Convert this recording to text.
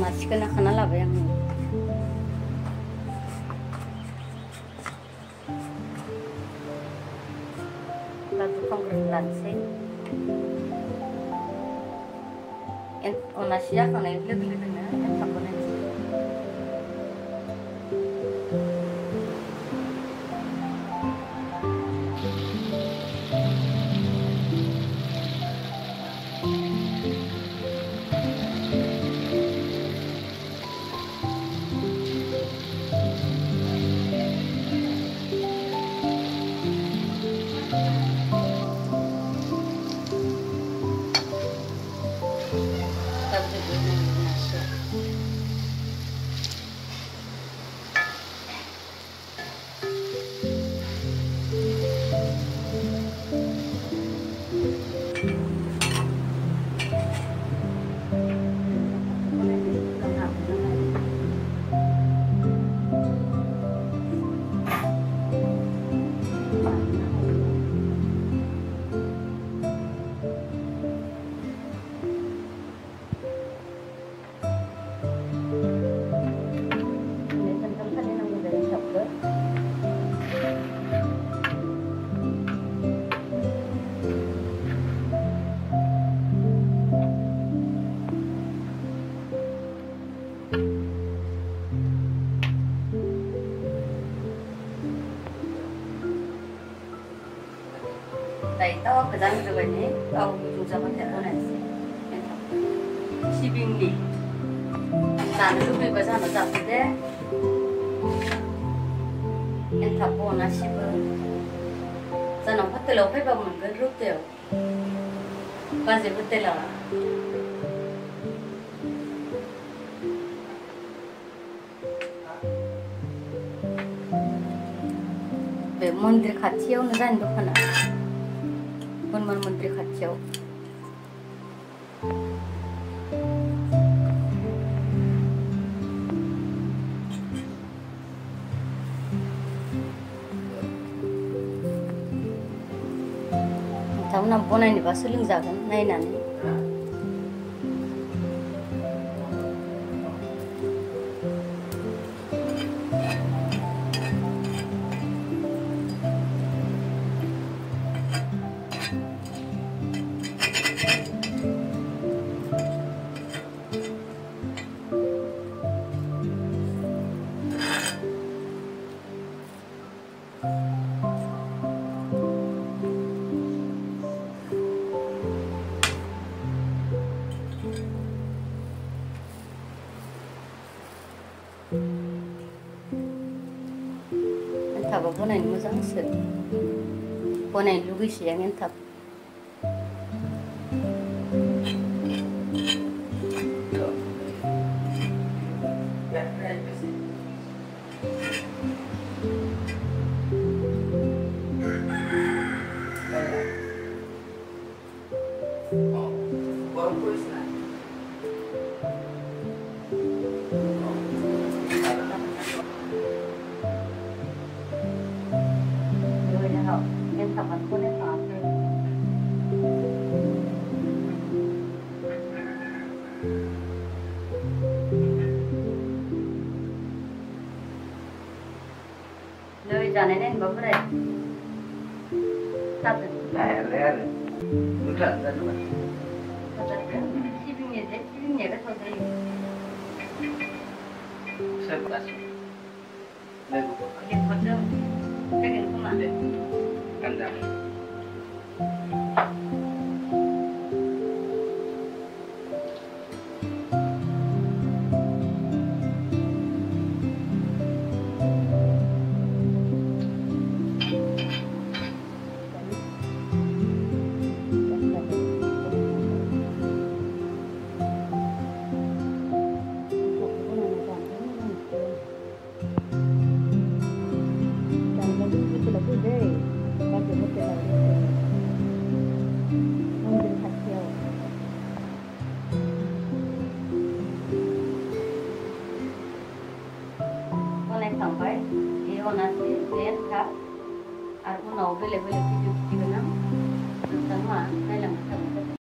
अनासिखौनो खाना लाबाय आङो। दा दुखानग्रोनो लानोसै। अनासि जाखांनाय लोगो लोगोनो एन्थाब बानायनोसै। Tawa kedan juga ini, tahu ujung sama telepon nasi, shipping ni, nah dulu bebas anu tapi deh, entah pun nasi ber, sana hotel apa yang mungkin hotel, pasti hotel lah. Mandir kacau nuzan dokana. Pun menteri kacau. Tahu nampu nani basuling jagan, nai nani. Entah apa nani muzang sih, nani lugis yang entah. Jangan ini beberapa, tapi. Leher, bukan, tak cuma. Sibingnya kan saudari. Sebelas. Lego. Oke, betul. Pegang kemana? Kandang. Sampai, ini nasi, lihat kak, aku mau beli